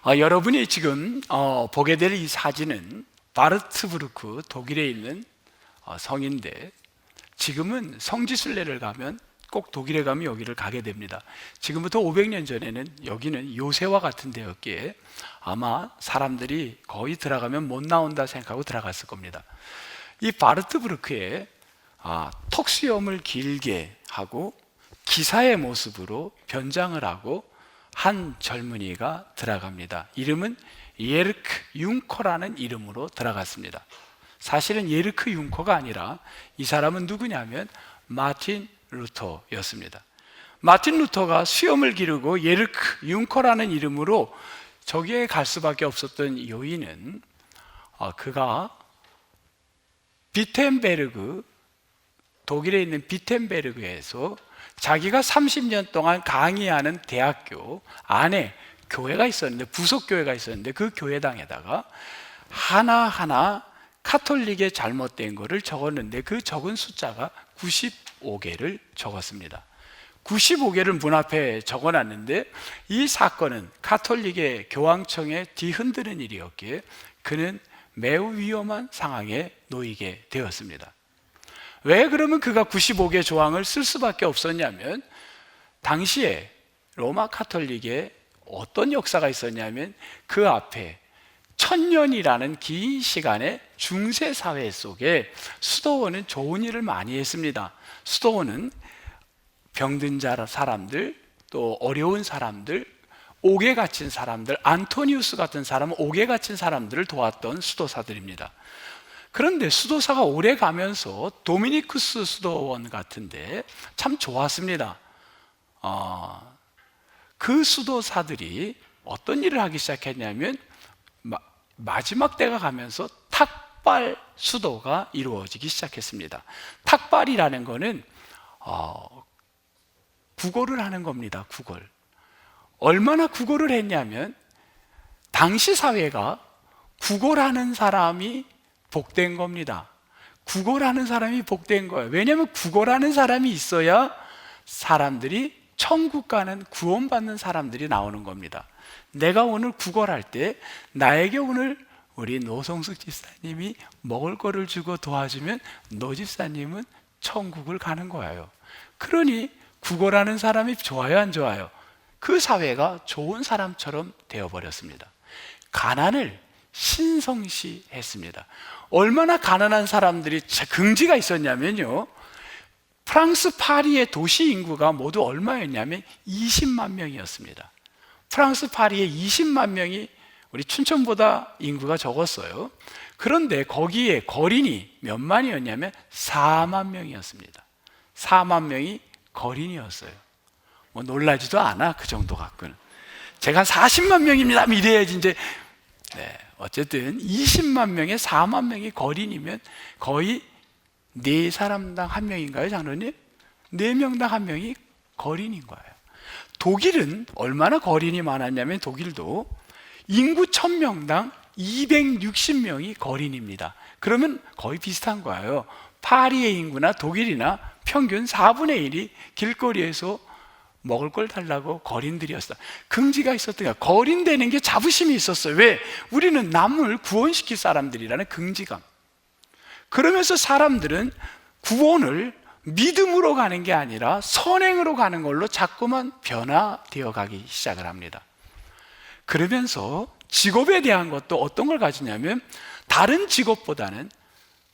여러분이 지금 보게 될 이 사진은 바르트부르크 독일에 있는 성인데, 지금은 성지순례를 가면 꼭 독일에 가면 여기를 가게 됩니다. 지금부터 500년 전에는 여기는 요새와 같은 데였기에 아마 사람들이 거의 들어가면 못 나온다 생각하고 들어갔을 겁니다. 이 바르트부르크에 턱수염을 길게 하고 기사의 모습으로 변장을 하고 한 젊은이가 들어갑니다. 이름은 예르크 융커라는 이름으로 들어갔습니다. 사실은 예르크 융커가 아니라 이 사람은 누구냐면 마틴 루터였습니다. 마틴 루터가 수염을 기르고 예르크 융커라는 이름으로 저기에 갈 수밖에 없었던 요인은 그가 비텐베르그, 독일에 있는 비텐베르그에서 자기가 30년 동안 강의하는 대학교 안에 교회가 있었는데, 부속교회가 있었는데 그 교회당에다가 하나하나 카톨릭의 잘못된 거를 적었는데 그 적은 숫자가 95개를 적었습니다. 95개를 문 앞에 적어놨는데 이 사건은 카톨릭의 교황청에 뒤흔드는 일이었기에 그는 매우 위험한 상황에 놓이게 되었습니다. 왜 그러면 그가 95개 조항을 쓸 수밖에 없었냐면, 당시에 로마 카톨릭에 어떤 역사가 있었냐면 그 앞에 1000년이라는 긴 시간의 중세사회 속에 수도원은 좋은 일을 많이 했습니다. 수도원은 병든 사람들, 또 어려운 사람들, 옥에 갇힌 사람들, 안토니우스 같은 사람은 옥에 갇힌 사람들을 도왔던 수도사들입니다. 그런데 수도사가 오래 가면서 도미니쿠스 수도원 같은데 참 좋았습니다. 그 수도사들이 어떤 일을 하기 시작했냐면 마지막 때가 가면서 탁발 수도가 이루어지기 시작했습니다. 탁발이라는 거는 구걸을 하는 겁니다. 구걸. 얼마나 구걸을 했냐면 당시 사회가 구걸하는 사람이 복된 겁니다. 구걸하는 사람이 복된 거예요. 왜냐하면 구걸하는 사람이 있어야 사람들이 천국 가는, 구원받는 사람들이 나오는 겁니다. 내가 오늘 구걸할 때 나에게 오늘 우리 노성숙 집사님이 먹을 거를 주고 도와주면 노 집사님은 천국을 가는 거예요. 그러니 구걸하는 사람이 좋아요, 안 좋아요? 그 사회가 좋은 사람처럼 되어버렸습니다. 가난을 신성시했습니다. 얼마나 가난한 사람들이 긍지가 있었냐면요, 프랑스 파리의 도시 인구가 모두 얼마였냐면 20만 명이었습니다. 프랑스 파리의 20만 명이 우리 춘천보다 인구가 적었어요. 그런데 거기에 거린이 몇 만이었냐면 4만 명이었습니다. 4만 명이 거린이었어요. 뭐 놀라지도 않아, 그 정도 갖고는. 제가 한 40만 명입니다 이래야지 이제. 어쨌든 20만 명에 4만 명이 거린이면 거의 4사람당 1명인가요, 장로님? 4명당 1명이 거린인 거예요. 독일은 얼마나 거린이 많았냐면 독일도 인구 1000명당 260명이 거린입니다. 그러면 거의 비슷한 거예요. 파리의 인구나 독일이나 평균 4분의 1이 길거리에서 먹을 걸 달라고 거린들이었어. 긍지가 있었던 거야. 거린되는 게 자부심이 있었어요. 왜? 우리는 남을 구원시킬 사람들이라는 긍지감. 그러면서 사람들은 구원을 믿음으로 가는 게 아니라 선행으로 가는 걸로 자꾸만 변화되어 가기 시작을 합니다. 그러면서 직업에 대한 것도 어떤 걸 가지냐면 다른 직업보다는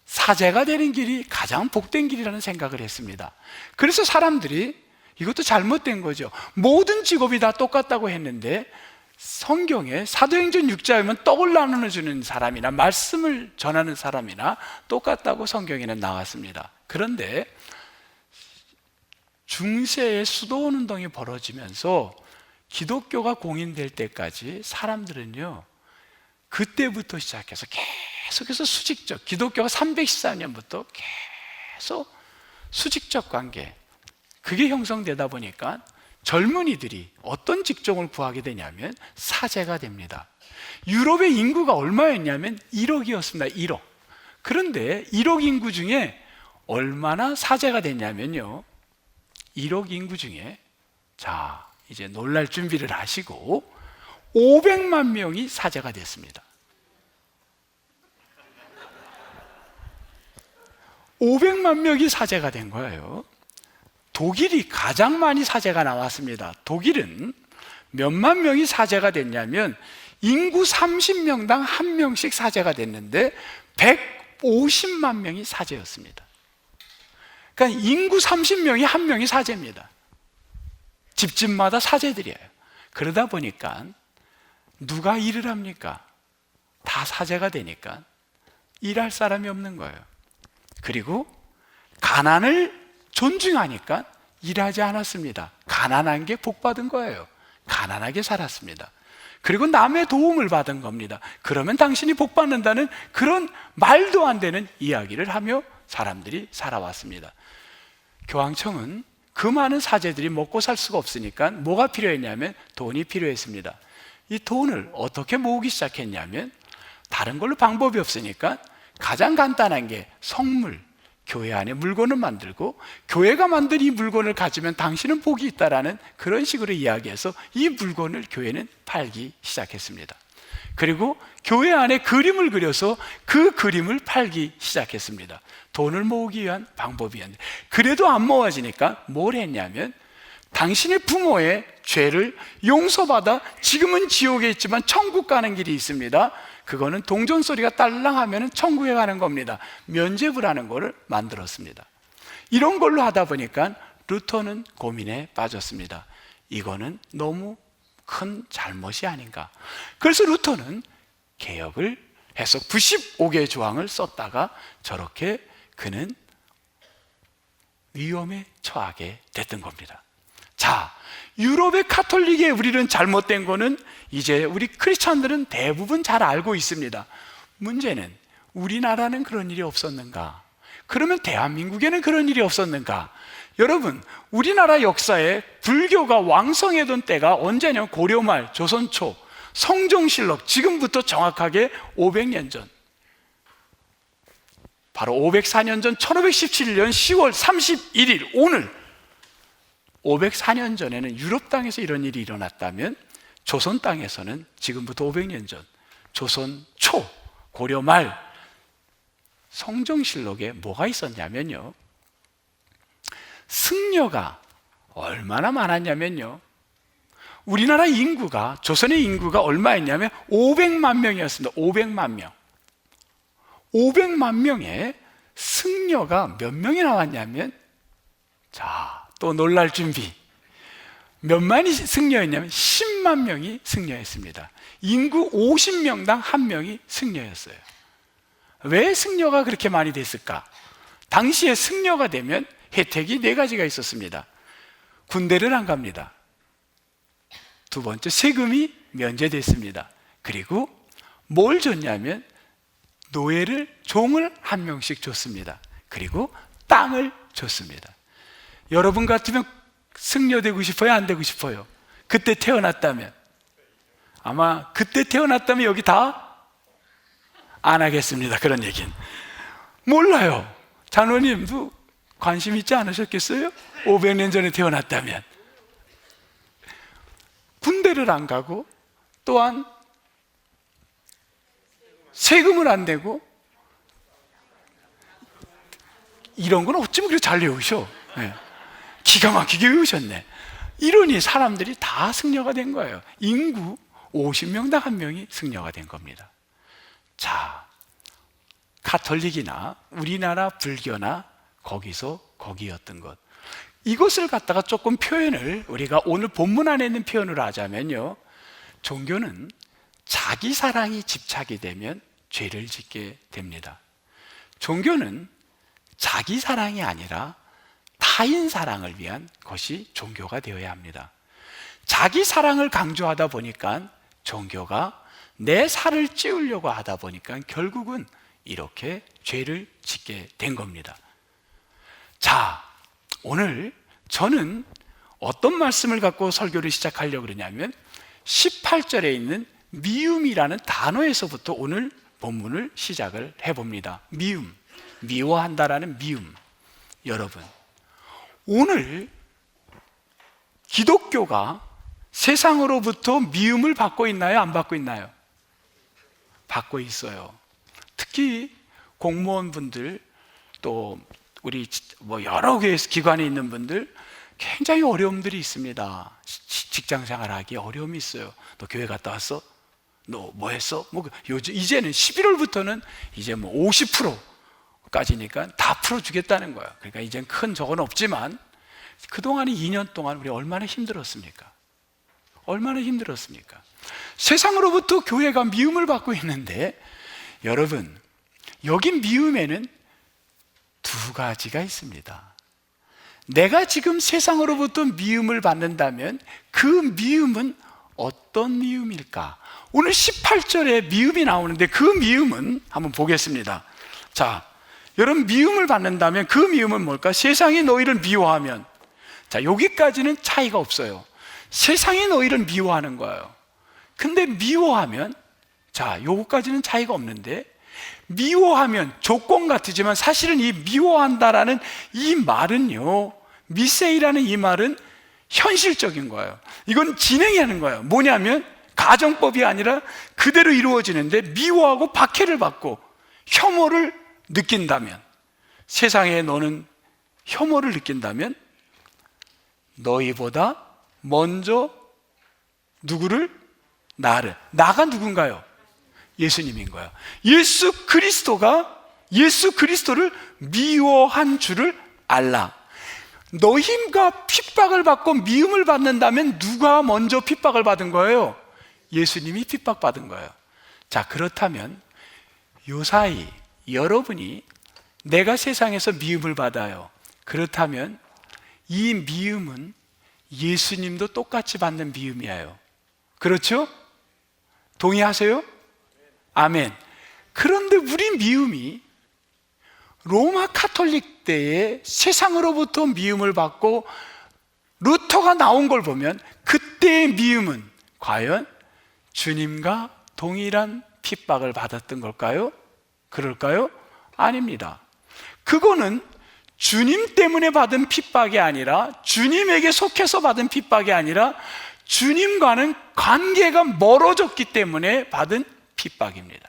사제가 되는 길이 가장 복된 길이라는 생각을 했습니다. 그래서 사람들이, 이것도 잘못된 거죠. 모든 직업이 다 똑같다고 했는데 성경에 사도행전 6장이면 떡을 나눠주는 사람이나 말씀을 전하는 사람이나 똑같다고 성경에는 나왔습니다. 그런데 중세의 수도원 운동이 벌어지면서 기독교가 공인될 때까지 사람들은요, 그때부터 시작해서 계속해서 수직적, 기독교가 314년부터 계속 수직적 관계, 그게 형성되다 보니까 젊은이들이 어떤 직종을 구하게 되냐면 사제가 됩니다. 유럽의 인구가 얼마였냐면 1억이었습니다. 1억. 그런데 1억 인구 중에 얼마나 사제가 됐냐면요, 1억 인구 중에, 자 이제 놀랄 준비를 하시고 500만 명이 사제가 됐습니다. 500만 명이 사제가 된 거예요. 독일이 가장 많이 사제가 나왔습니다. 독일은 몇만 명이 사제가 됐냐면 인구 30명당 한 명씩 사제가 됐는데 150만 명이 사제였습니다. 그러니까 인구 30명이 한 명이 사제입니다. 집집마다 사제들이에요. 그러다 보니까 누가 일을 합니까? 다 사제가 되니까 일할 사람이 없는 거예요. 그리고 가난을 존중하니까 일하지 않았습니다. 가난한 게 복받은 거예요. 가난하게 살았습니다. 그리고 남의 도움을 받은 겁니다. 그러면 당신이 복받는다는 그런 말도 안 되는 이야기를 하며 사람들이 살아왔습니다. 교황청은 그 많은 사제들이 먹고 살 수가 없으니까 뭐가 필요했냐면 돈이 필요했습니다. 이 돈을 어떻게 모으기 시작했냐면 다른 걸로 방법이 없으니까 가장 간단한 게 성물, 교회 안에 물건을 만들고 교회가 만든 이 물건을 가지면 당신은 복이 있다라는 그런 식으로 이야기해서 이 물건을 교회는 팔기 시작했습니다. 그리고 교회 안에 그림을 그려서 그 그림을 팔기 시작했습니다. 돈을 모으기 위한 방법이었는데 그래도 안 모아지니까 뭘 했냐면 당신의 부모의 죄를 용서받아 지금은 지옥에 있지만 천국 가는 길이 있습니다. 그거는 동전 소리가 딸랑하면 천국에 가는 겁니다. 면죄부라는 거를 만들었습니다. 이런 걸로 하다 보니까 루터는 고민에 빠졌습니다. 이거는 너무 큰 잘못이 아닌가. 그래서 루터는 개혁을 해서 95개의 조항을 썼다가 저렇게 그는 위험에 처하게 됐던 겁니다. 자, 유럽의 카톨릭에 우리는 잘못된 거는 이제 우리 크리스찬들은 대부분 잘 알고 있습니다. 문제는 우리나라는 그런 일이 없었는가? 그러면 대한민국에는 그런 일이 없었는가? 여러분, 우리나라 역사에 불교가 왕성했던 때가 언제냐면 고려말, 조선초, 성종실록, 지금부터 정확하게 500년 전, 바로 504년 전 1517년 10월 31일 오늘 504년 전에는 유럽 땅에서 이런 일이 일어났다면 조선 땅에서는 지금부터 500년 전 조선 초, 고려 말 성종실록에 뭐가 있었냐면요, 승려가 얼마나 많았냐면요, 우리나라 인구가, 조선의 인구가 얼마였냐면 500만 명이었습니다. 500만 명. 500만 명의 승려가 몇 명이 나왔냐면, 자, 또 놀랄 준비. 몇만이 승려였냐면 10만 명이 승려였습니다. 인구 50명당 한 명이 승려였어요. 왜 승려가 그렇게 많이 됐을까? 당시에 승려가 되면 혜택이 4가지가 있었습니다. 군대를 안 갑니다. 두 번째, 세금이 면제됐습니다. 그리고 뭘 줬냐면 노예를, 종을 한 명씩 줬습니다. 그리고 땅을 줬습니다. 여러분 같으면 승려되고 싶어요? 안 되고 싶어요? 그때 태어났다면? 아마 그때 태어났다면 여기 다 안 하겠습니다. 그런 얘기는 몰라요. 장로님도 관심 있지 않으셨겠어요? 500년 전에 태어났다면. 군대를 안 가고 또한 세금을 안 내고, 이런 건 어쩜 그렇게 잘 외우셔? 네. 기가 막히게 외우셨네. 이러니 사람들이 다 승려가 된 거예요. 인구 50명당 한 명이 승려가 된 겁니다. 자, 가톨릭이나 우리나라 불교나 거기서 거기였던 것, 이것을 갖다가 조금 표현을 우리가 오늘 본문 안에 있는 표현으로 하자면요, 종교는 자기 사랑이 집착이 되면 죄를 짓게 됩니다. 종교는 자기 사랑이 아니라 타인 사랑을 위한 것이 종교가 되어야 합니다. 자기 사랑을 강조하다 보니까 종교가 내 살을 찌우려고 하다 보니까 결국은 이렇게 죄를 짓게 된 겁니다. 자, 오늘 저는 어떤 말씀을 갖고 설교를 시작하려고 그러냐면 18절에 있는 미움이라는 단어에서부터 오늘 본문을 시작을 해봅니다. 미움, 미워한다라는 미움. 여러분, 오늘 기독교가 세상으로부터 미움을 받고 있나요? 안 받고 있나요? 받고 있어요. 특히 공무원분들, 또 우리 여러 개의 기관에 있는 분들 굉장히 어려움들이 있습니다. 직장 생활하기 어려움이 있어요. 너 교회 갔다 왔어? 너 뭐 했어? 요즘 이제는 11월부터는 이제 50%까지니까 다 풀어주겠다는 거야. 그러니까 이제는 큰 적은 없지만 그동안 2년 동안 우리 얼마나 힘들었습니까? 얼마나 힘들었습니까? 세상으로부터 교회가 미움을 받고 있는데, 여러분, 여기 미움에는 두 가지가 있습니다. 내가 지금 세상으로부터 미움을 받는다면 그 미움은 어떤 미움일까? 오늘 18절에 미움이 나오는데 그 미움은 한번 보겠습니다. 자, 여러분, 미움을 받는다면 그 미움은 뭘까? 세상이 너희를 미워하면, 자, 여기까지는 차이가 없어요. 세상이 너희를 미워하는 거예요. 근데 미워하면, 자, 요거까지는 차이가 없는데, 미워하면 조건 같지만 사실은 이 미워한다라는 이 말은요, 미세이라는 이 말은 현실적인 거예요. 이건 진행하는 거예요. 뭐냐면 가정법이 아니라 그대로 이루어지는데, 미워하고 박해를 받고 혐오를 느낀다면, 세상에 너는 혐오를 느낀다면 너희보다 먼저 누구를? 나를. 나가 누군가요? 예수님인 거예요. 예수 그리스도를 미워한 줄을 알라. 너희가 핍박을 받고 미움을 받는다면 누가 먼저 핍박을 받은 거예요? 예수님이 핍박받은 거예요. 자, 그렇다면 요사이 여러분이 내가 세상에서 미움을 받아요. 그렇다면 이 미움은 예수님도 똑같이 받는 미움이에요. 그렇죠? 동의하세요? 아멘. 그런데 우리 미움이 로마 카톨릭 때에 세상으로부터 미움을 받고 루터가 나온 걸 보면 그때의 미움은 과연 주님과 동일한 핍박을 받았던 걸까요? 그럴까요? 아닙니다. 그거는 주님 때문에 받은 핍박이 아니라, 주님에게 속해서 받은 핍박이 아니라 주님과는 관계가 멀어졌기 때문에 받은 핍박입니다.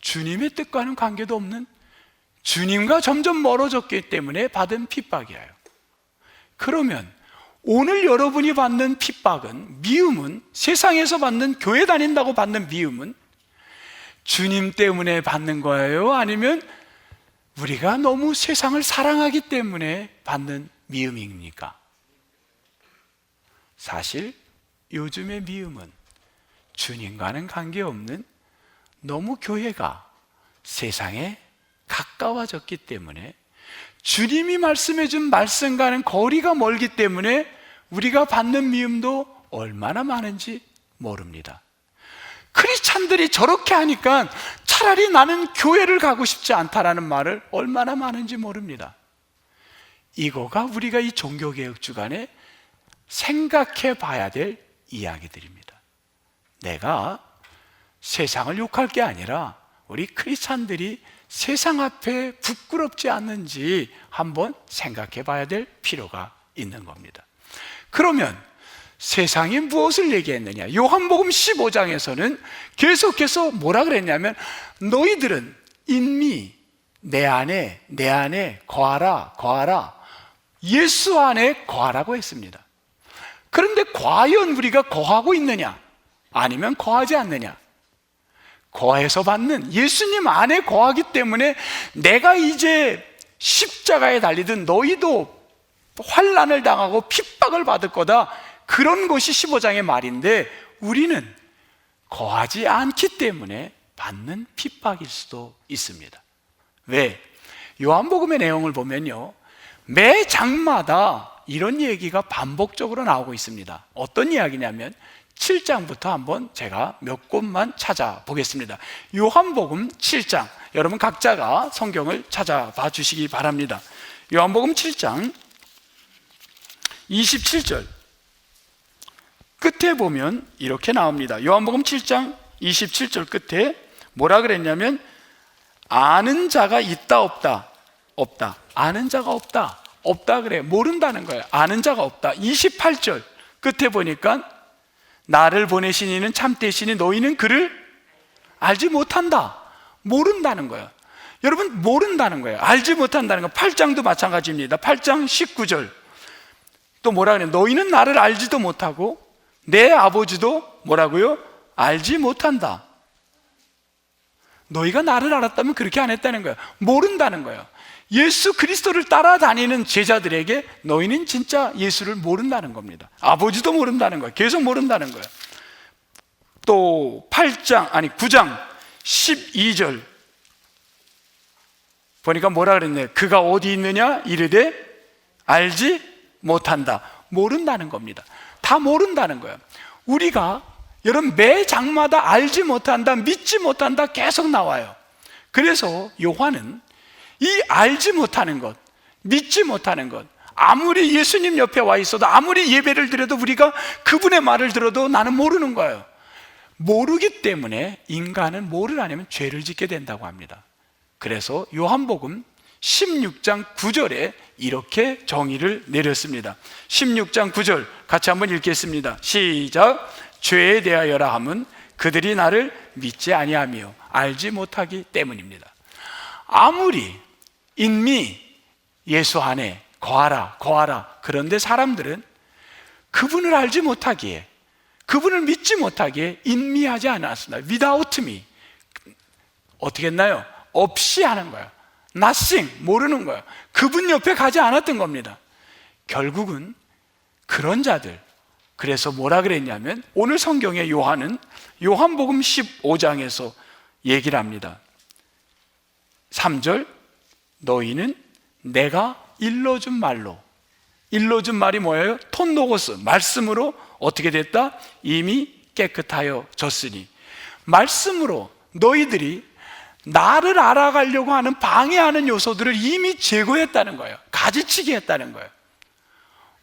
주님의 뜻과는 관계도 없는, 주님과 점점 멀어졌기 때문에 받은 핍박이에요. 그러면 오늘 여러분이 받는 핍박은, 미움은, 세상에서 받는, 교회 다닌다고 받는 미움은 주님 때문에 받는 거예요? 아니면 우리가 너무 세상을 사랑하기 때문에 받는 미움입니까? 사실 요즘의 미움은 주님과는 관계없는, 너무 교회가 세상에 가까워졌기 때문에, 주님이 말씀해 준 말씀과는 거리가 멀기 때문에 우리가 받는 미움도 얼마나 많은지 모릅니다. 크리스찬들이 저렇게 하니까 차라리 나는 교회를 가고 싶지 않다라는 말을 얼마나 많은지 모릅니다. 이거가 우리가 이 종교개혁 주간에 생각해 봐야 될 이야기들입니다. 내가 세상을 욕할 게 아니라 우리 크리스찬들이 세상 앞에 부끄럽지 않는지 한번 생각해 봐야 될 필요가 있는 겁니다. 그러면 세상이 무엇을 얘기했느냐? 요한복음 15장에서는 계속해서 뭐라 그랬냐면, 너희들은 인미 내 안에 거하라. 예수 안에 거하라고 했습니다. 그런데 과연 우리가 거하고 있느냐? 아니면 거하지 않느냐? 거해서 받는, 예수님 안에 거하기 때문에 내가 이제 십자가에 달리든 너희도 환난을 당하고 핍박을 받을 거다, 그런 것이 15장의 말인데, 우리는 거하지 않기 때문에 받는 핍박일 수도 있습니다. 왜? 요한복음의 내용을 보면요, 매 장마다 이런 얘기가 반복적으로 나오고 있습니다. 어떤 이야기냐면 7장부터 한번 제가 몇 곳만 찾아보겠습니다. 요한복음 7장, 여러분 각자가 성경을 찾아봐 주시기 바랍니다. 요한복음 7장 27절 끝에 보면 이렇게 나옵니다. 요한복음 7장 27절 끝에 뭐라 그랬냐면, 아는 자가 있다 없다? 없다. 아는 자가 없다. 없다 그래. 모른다는 거예요. 아는 자가 없다. 28절 끝에 보니까 나를 보내신 이는 참되시니 너희는 그를 알지 못한다. 모른다는 거예요. 여러분, 모른다는 거예요. 알지 못한다는 거. 8장도 마찬가지입니다. 8장 19절 또 뭐라 그래요? 너희는 나를 알지도 못하고 내 아버지도 뭐라고요? 알지 못한다. 너희가 나를 알았다면 그렇게 안 했다는 거예요. 모른다는 거예요. 예수 그리스도를 따라다니는 제자들에게 너희는 진짜 예수를 모른다는 겁니다. 아버지도 모른다는 거예요. 계속 모른다는 거예요. 또 9장 12절 보니까 뭐라 그랬네요. 그가 어디 있느냐 이르되 알지 못한다. 모른다는 겁니다. 다 모른다는 거예요. 우리가 여러분 매 장마다 알지 못한다, 믿지 못한다 계속 나와요. 그래서 요한은 이 알지 못하는 것, 믿지 못하는 것, 아무리 예수님 옆에 와 있어도 아무리 예배를 드려도 우리가 그분의 말을 들어도 나는 모르는 거예요. 모르기 때문에 인간은 뭐를 하냐면 죄를 짓게 된다고 합니다. 그래서 요한복음 16장 9절에 이렇게 정의를 내렸습니다. 16장 9절 같이 한번 읽겠습니다. 시작. 죄에 대하여라 함은 그들이 나를 믿지 아니하며 알지 못하기 때문입니다. 아무리 인미 예수 안에 거하라 그런데 사람들은 그분을 알지 못하기에, 그분을 믿지 못하기에 인미하지 않았습니다. Without me, 어떻게 했나요? 없이 하는 거예요. Nothing, 모르는 거예요. 그분 옆에 가지 않았던 겁니다. 결국은 그런 자들, 그래서 뭐라 그랬냐면 오늘 성경의 요한은 요한복음 15장에서 얘기를 합니다. 3절 너희는 내가 일러준 말로, 일러준 말이 뭐예요? 톤노고스, 말씀으로 어떻게 됐다? 이미 깨끗하여 졌으니, 말씀으로 너희들이 나를 알아가려고 하는 방해하는 요소들을 이미 제거했다는 거예요. 가지치기 했다는 거예요.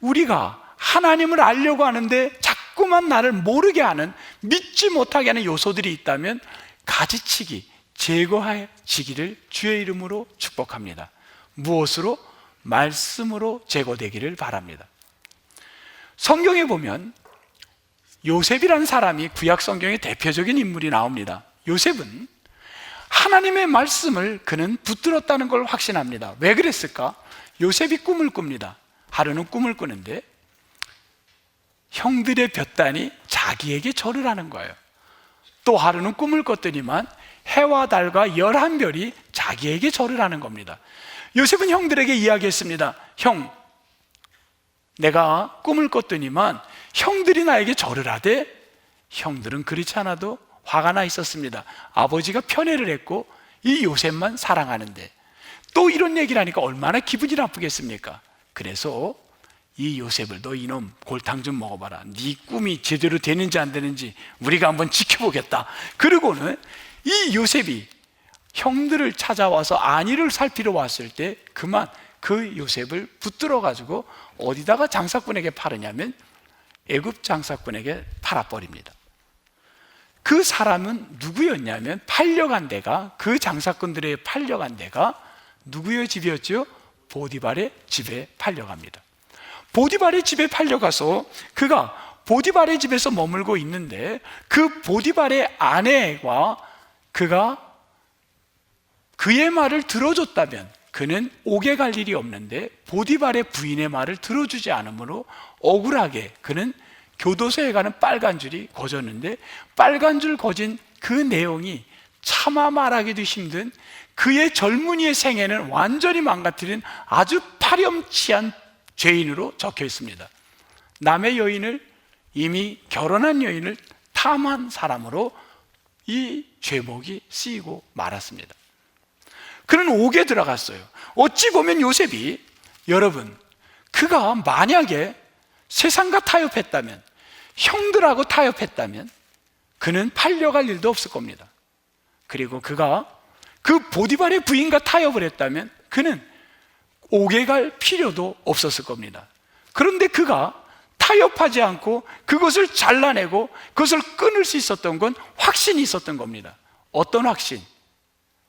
우리가 하나님을 알려고 하는데 자꾸만 나를 모르게 하는, 믿지 못하게 하는 요소들이 있다면 가지치기, 제거해지기를 주의 이름으로 축복합니다. 무엇으로? 말씀으로 제거되기를 바랍니다. 성경에 보면 요셉이라는 사람이 구약 성경의 대표적인 인물이 나옵니다. 요셉은 하나님의 말씀을 그는 붙들었다는 걸 확신합니다. 왜 그랬을까? 요셉이 꿈을 꿉니다. 하루는 꿈을 꾸는데 형들의 볕단이 자기에게 절을 하는 거예요. 또 하루는 꿈을 꿨더니만 해와 달과 11별이 자기에게 절을 하는 겁니다. 요셉은 형들에게 이야기했습니다. 형, 내가 꿈을 꿨더니만 형들이 나에게 절을 하되, 형들은 그렇지 않아도 화가 나 있었습니다. 아버지가 편애를 했고 이 요셉만 사랑하는데, 또 이런 얘기를 하니까 얼마나 기분이 나쁘겠습니까? 그래서 이 요셉을, 너 이놈 골탕 좀 먹어봐라, 네 꿈이 제대로 되는지 안 되는지 우리가 한번 지켜보겠다. 그리고는 이 요셉이 형들을 찾아와서 안위를 살피러 왔을 때 그만 그 요셉을 붙들어 가지고 어디다가 장사꾼에게 팔으냐면 애굽 장사꾼에게 팔아버립니다. 그 사람은 누구였냐면, 팔려간 데가, 그 장사꾼들의 팔려간 데가 누구의 집이었죠? 보디발의 집에 팔려갑니다. 보디발의 집에 팔려가서 그가 보디발의 집에서 머물고 있는데, 그 보디발의 아내가 그가 그의 말을 들어줬다면 그는 옥에 갈 일이 없는데, 보디발의 부인의 말을 들어주지 않으므로 억울하게 그는 교도소에 가는 빨간 줄이 거졌는데, 빨간 줄 거진 그 내용이 차마 말하기도 힘든 그의 젊은이의 생애는 완전히 망가뜨린 아주 파렴치한 죄인으로 적혀 있습니다. 남의 여인을, 이미 결혼한 여인을 탐한 사람으로 이 죄목이 쓰이고 말았습니다. 그는 옥에 들어갔어요. 어찌 보면 요셉이, 여러분, 그가 만약에 세상과 타협했다면, 형들하고 타협했다면 그는 팔려갈 일도 없을 겁니다. 그리고 그가 그 보디발의 부인과 타협을 했다면 그는 옥에 갈 필요도 없었을 겁니다. 그런데 그가 타협하지 않고 그것을 잘라내고 그것을 끊을 수 있었던 건 확신이 있었던 겁니다. 어떤 확신?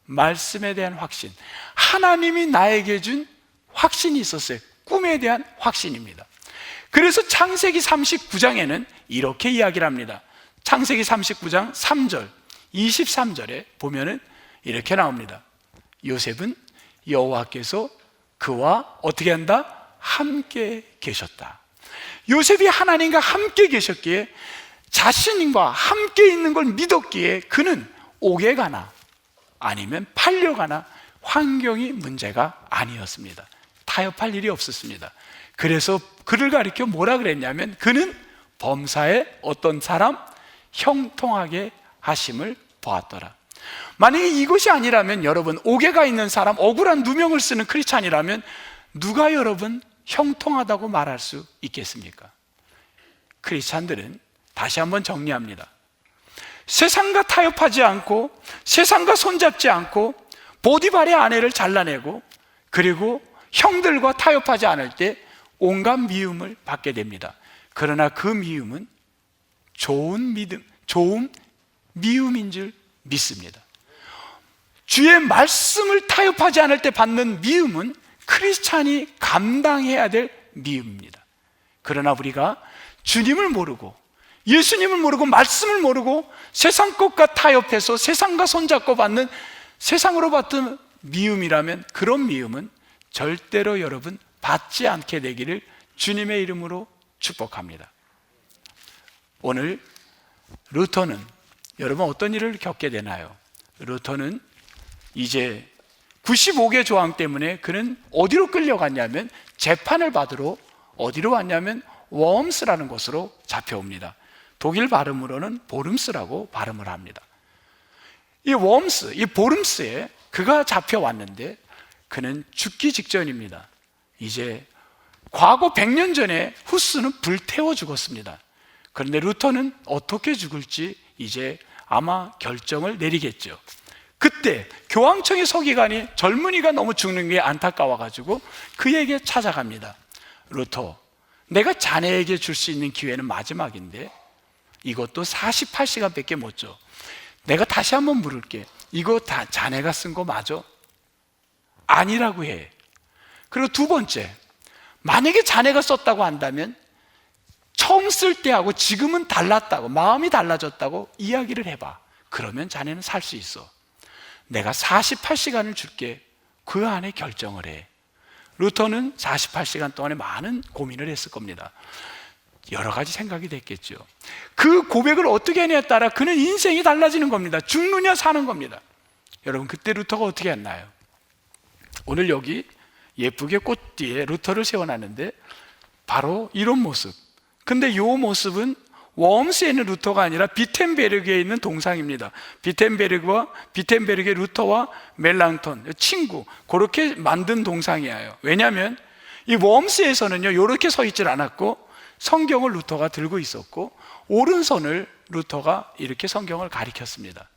말씀에 대한 확신. 하나님이 나에게 준 확신이 있었어요. 꿈에 대한 확신입니다. 그래서 창세기 39장에는 이렇게 이야기를 합니다. 창세기 39장 3절, 23절에 보면은 이렇게 나옵니다. 요셉은 여호와께서 그와 어떻게 한다? 함께 계셨다. 요셉이 하나님과 함께 계셨기에, 자신과 함께 있는 걸 믿었기에 그는 오게가나 아니면 팔려가나 환경이 문제가 아니었습니다. 타협할 일이 없었습니다. 그래서 그를 가리켜 뭐라 그랬냐면, 그는 범사의 어떤 사람? 형통하게 하심을 보았더라. 만약에 이것이 아니라면, 여러분, 오개가 있는 사람, 억울한 누명을 쓰는 크리스찬이라면 누가 여러분 형통하다고 말할 수 있겠습니까? 크리스찬들은, 다시 한번 정리합니다, 세상과 타협하지 않고 세상과 손잡지 않고 보디발의 아내를 잘라내고 그리고 형들과 타협하지 않을 때 온갖 미움을 받게 됩니다. 그러나 그 미움은 좋은 미움인 줄 믿습니다. 주의 말씀을 타협하지 않을 때 받는 미움은 크리스찬이 감당해야 될 미움입니다. 그러나 우리가 주님을 모르고 예수님을 모르고 말씀을 모르고 세상 것과 타협해서 세상과 손잡고 받는 세상으로 받는 미움이라면, 그런 미움은 절대로 여러분 받지 않게 되기를 주님의 이름으로 축복합니다. 오늘 루터는 여러분 어떤 일을 겪게 되나요? 루터는 이제 95개 조항 때문에 그는 어디로 끌려갔냐면, 재판을 받으러 어디로 왔냐면 웜스라는 곳으로 잡혀옵니다. 독일 발음으로는 보름스라고 발음을 합니다. 이 웜스, 이 보름스에 그가 잡혀왔는데 그는 죽기 직전입니다. 이제 과거 100년 전에 후스는 불태워 죽었습니다. 그런데 루터는 어떻게 죽을지 이제 아마 결정을 내리겠죠. 그때 교황청의 서기관이 젊은이가 너무 죽는 게 안타까워가지고 그에게 찾아갑니다. 루터, 내가 자네에게 줄 수 있는 기회는 마지막인데 이것도 48시간밖에 못 줘. 내가 다시 한번 물을게. 이거 다 자네가 쓴 거 맞아? 아니라고 해. 그리고 두 번째, 만약에 자네가 썼다고 한다면 처음 쓸 때하고 지금은 달랐다고, 마음이 달라졌다고 이야기를 해봐. 그러면 자네는 살 수 있어. 내가 48시간을 줄게. 그 안에 결정을 해. 루터는 48시간 동안에 많은 고민을 했을 겁니다. 여러 가지 생각이 됐겠죠. 그 고백을 어떻게 하냐에 따라 그는 인생이 달라지는 겁니다. 죽느냐 사는 겁니다. 여러분, 그때 루터가 어떻게 했나요? 오늘 여기 예쁘게 꽃 뒤에 루터를 세워놨는데 바로 이런 모습. 근데 이 모습은 웜스에 있는 루터가 아니라 비텐베르그에 있는 동상입니다. 비텐베르그의 루터와 멜랑톤 친구, 그렇게 만든 동상이에요. 왜냐하면 이 웜스에서는요 이렇게 서 있질 않았고 성경을 루터가 들고 있었고 오른손을 루터가 이렇게 성경을 가리켰습니다.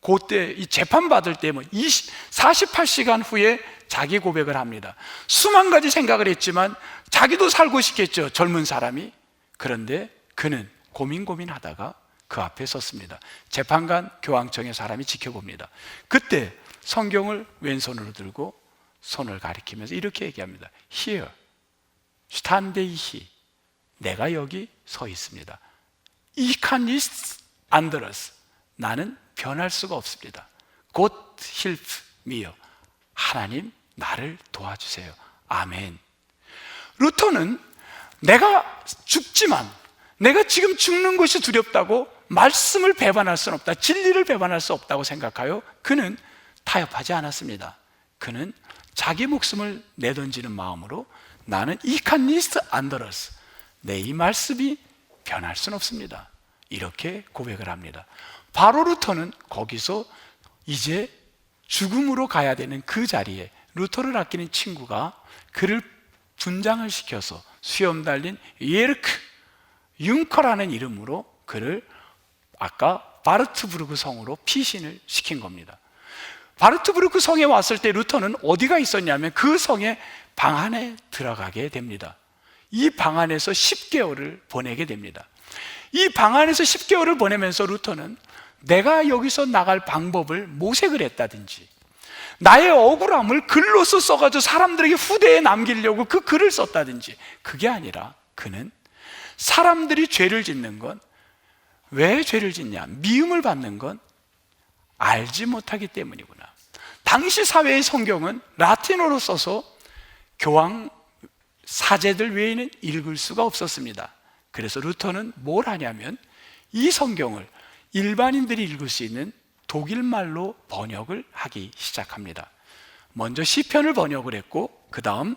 그때 이 재판 받을 때 48시간 후에 자기 고백을 합니다. 수만 가지 생각을 했지만 자기도 살고 싶겠죠, 젊은 사람이. 그런데 그는 고민하다가 그 앞에 섰습니다. 재판관, 교황청의 사람이 지켜봅니다. 그때 성경을 왼손으로 들고 손을 가리키면서 이렇게 얘기합니다. Here, stande ich. 내가 여기 서 있습니다. Ich kann nicht anders. 나는 변할 수가 없습니다. Gott hilf mir. 하나님, 나를 도와주세요. 아멘. 루터는 내가 죽지만, 내가 지금 죽는 것이 두렵다고 말씀을 배반할 수는 없다, 진리를 배반할 수 없다고 생각하여 그는 타협하지 않았습니다. 그는 자기 목숨을 내던지는 마음으로 나는 Ich kann nicht anders. 내 이 말씀이 변할 수는 없습니다. 이렇게 고백을 합니다. 바로 루터는 거기서 이제 죽음으로 가야 되는 그 자리에 루터를 아끼는 친구가 그를 분장을 시켜서 수염 달린 예르크 융커라는 이름으로 그를 아까 바르트부르크 성으로 피신을 시킨 겁니다. 바르트부르크 성에 왔을 때 루터는 어디가 있었냐면 그 성의 방 안에 들어가게 됩니다. 이 방 안에서 10개월을 보내게 됩니다. 이 방 안에서 10개월을 보내면서 루터는 내가 여기서 나갈 방법을 모색을 했다든지 나의 억울함을 글로써 써가지고 사람들에게 후대에 남기려고 그 글을 썼다든지 그게 아니라 그는 사람들이 죄를 짓는 건, 왜 죄를 짓냐, 미움을 받는 건 알지 못하기 때문이구나. 당시 사회의 성경은 라틴어로 써서 교황 사제들 외에는 읽을 수가 없었습니다. 그래서 루터는 뭘 하냐면 이 성경을 일반인들이 읽을 수 있는 독일말로 번역을 하기 시작합니다. 먼저 시편을 번역을 했고, 그 다음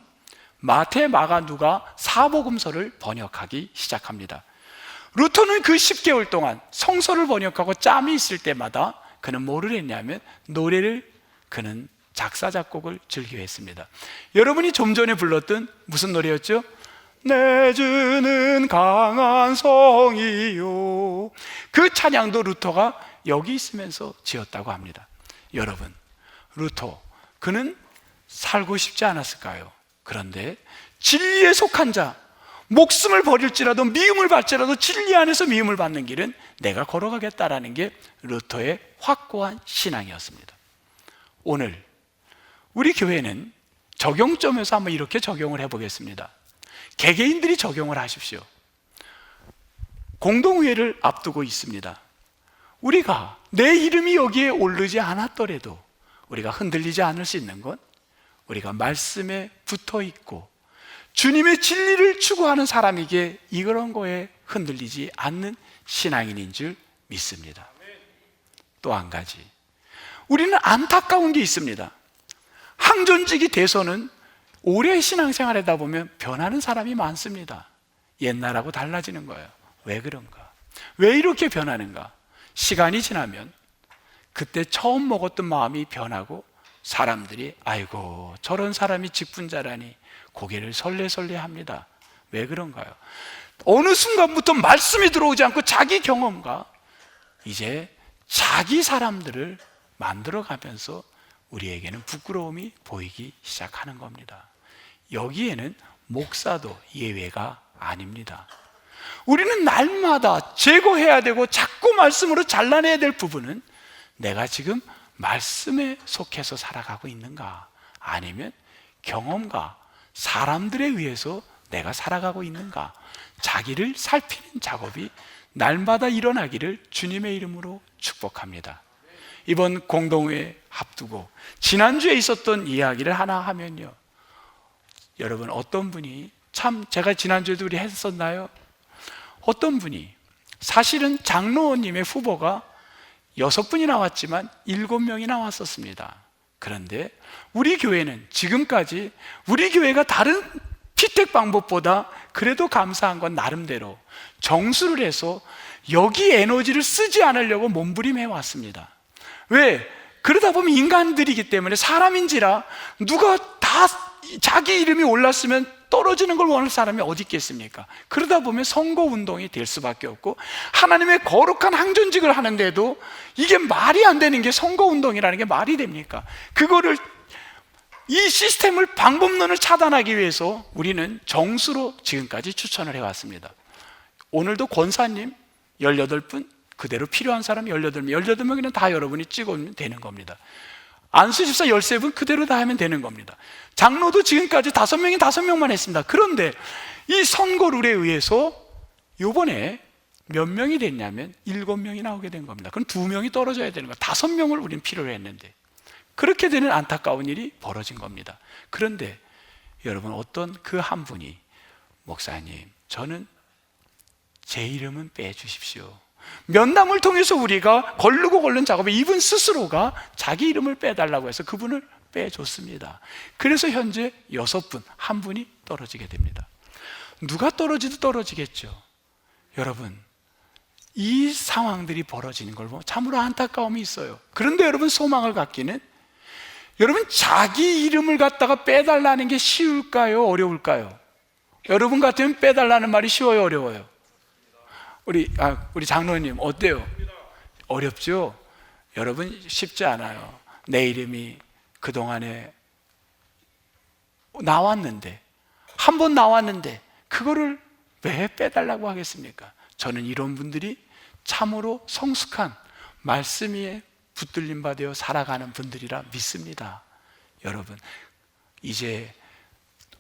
마태, 마가, 누가 사복음서를 번역하기 시작합니다. 루터는 그 10개월 동안 성서를 번역하고 짬이 있을 때마다 그는 뭐를 했냐면 노래를, 그는 작사 작곡을 즐겨 했습니다. 여러분이 좀 전에 불렀던 무슨 노래였죠? 내 주는 강한 성이요. 그 찬양도 루터가 여기 있으면서 지었다고 합니다. 여러분, 루터, 그는 살고 싶지 않았을까요? 그런데 진리에 속한 자, 목숨을 버릴지라도 미움을 받지라도 진리 안에서 미움을 받는 길은 내가 걸어가겠다라는 게 루터의 확고한 신앙이었습니다. 오늘 우리 교회는 적용점에서 한번 이렇게 적용을 해보겠습니다. 개개인들이 적용을 하십시오. 공동회를 앞두고 있습니다. 우리가 내 이름이 여기에 오르지 않았더라도 우리가 흔들리지 않을 수 있는 건 우리가 말씀에 붙어 있고 주님의 진리를 추구하는 사람에게 이런 거에 흔들리지 않는 신앙인인 줄 믿습니다. 또 한 가지, 우리는 안타까운 게 있습니다. 항존직이 돼서는 오래 신앙생활 하다 보면 변하는 사람이 많습니다. 옛날하고 달라지는 거예요. 왜 그런가? 왜 이렇게 변하는가? 시간이 지나면 그때 처음 먹었던 마음이 변하고 사람들이 아이고 저런 사람이 직분자라니 고개를 설레설레 합니다. 왜 그런가요? 어느 순간부터 말씀이 들어오지 않고 자기 경험과 이제 자기 사람들을 만들어가면서 우리에게는 부끄러움이 보이기 시작하는 겁니다. 여기에는 목사도 예외가 아닙니다. 우리는 날마다 제거해야 되고 자꾸 말씀으로 잘라내야 될 부분은 내가 지금 말씀에 속해서 살아가고 있는가, 아니면 경험과 사람들에 의해서 내가 살아가고 있는가, 자기를 살피는 작업이 날마다 일어나기를 주님의 이름으로 축복합니다. 이번 공동회 앞두고 지난주에 있었던 이야기를 하나 하면요, 여러분 어떤 분이, 참 제가 지난주에도 우리 했었나요? 어떤 분이 사실은 장로님의 후보가 6분이 나왔지만 7명이 나왔었습니다. 그런데 우리 교회는 지금까지 우리 교회가 다른 피택 방법보다 그래도 감사한 건 나름대로 정수를 해서 여기 에너지를 쓰지 않으려고 몸부림해 왔습니다. 왜? 그러다 보면 인간들이기 때문에, 사람인지라 누가 다 자기 이름이 올랐으면 떨어지는 걸 원할 사람이 어디 있겠습니까? 그러다 보면 선거운동이 될 수밖에 없고, 하나님의 거룩한 항존직을 하는데도 이게 말이 안 되는 게, 선거운동이라는 게 말이 됩니까? 그거를, 이 시스템을, 방법론을 차단하기 위해서 우리는 정수로 지금까지 추천을 해왔습니다. 오늘도 권사님 18분, 그대로 필요한 사람 18명, 18명이면 다 여러분이 찍으면 되는 겁니다. 안수집사 13분 그대로 다 하면 되는 겁니다. 장로도 지금까지 5명이 5명만 했습니다. 그런데 이 선거룰에 의해서 요번에 몇 명이 됐냐면 7명이 나오게 된 겁니다. 그럼 2명이 떨어져야 되는 거예요. 5명을 우리는 필요로 했는데, 그렇게 되는 안타까운 일이 벌어진 겁니다. 그런데 여러분, 어떤 그 한 분이, 목사님 저는 제 이름은 빼주십시오. 면담을 통해서 우리가 걸르고 걸른 작업에 이분 스스로가 자기 이름을 빼달라고 해서 그분을 빼줬습니다. 그래서 현재 6분, 한 분이 떨어지게 됩니다. 누가 떨어지도 떨어지겠죠. 여러분, 이 상황들이 벌어지는 걸 보면 참으로 안타까움이 있어요. 그런데 여러분, 소망을 갖기는, 여러분 자기 이름을 갖다가 빼달라는 게 쉬울까요? 어려울까요? 여러분 같으면 빼달라는 말이 쉬워요? 어려워요? 우리 장로님 어때요? 어렵죠? 여러분 쉽지 않아요. 내 이름이 그동안에 나왔는데, 한 번 나왔는데 그거를 왜 빼달라고 하겠습니까? 저는 이런 분들이 참으로 성숙한 말씀 위에 붙들림 받아 살아가는 분들이라 믿습니다. 여러분, 이제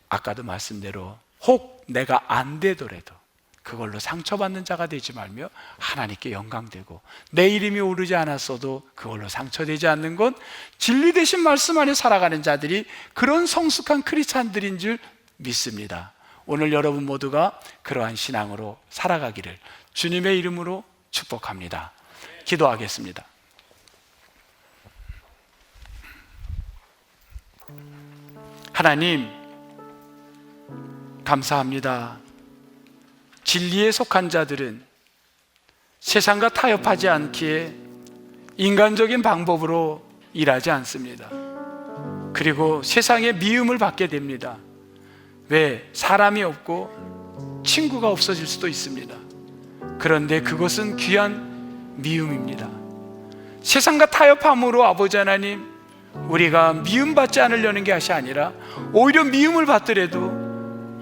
아까도 말씀대로 혹 내가 안 되더라도 그걸로 상처받는 자가 되지 말며 하나님께 영광되고, 내 이름이 오르지 않았어도 그걸로 상처되지 않는 것, 진리 되신 말씀 안에 살아가는 자들이 그런 성숙한 크리스찬들인 줄 믿습니다. 오늘 여러분 모두가 그러한 신앙으로 살아가기를 주님의 이름으로 축복합니다. 기도하겠습니다. 하나님, 감사합니다. 진리에 속한 자들은 세상과 타협하지 않기에 인간적인 방법으로 일하지 않습니다. 그리고 세상의 미움을 받게 됩니다. 왜? 사람이 없고 친구가 없어질 수도 있습니다. 그런데 그것은 귀한 미움입니다. 세상과 타협함으로 아버지 하나님, 우리가 미움받지 않으려는 것이 아니라 오히려 미움을 받더라도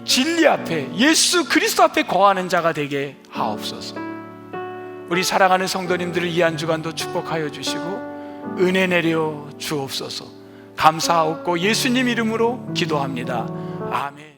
진리 앞에, 예수 그리스도 앞에 거하는 자가 되게 하옵소서. 우리 사랑하는 성도님들을 이 한 주간도 축복하여 주시고 은혜 내려 주옵소서. 감사하옵고 예수님 이름으로 기도합니다. 아멘.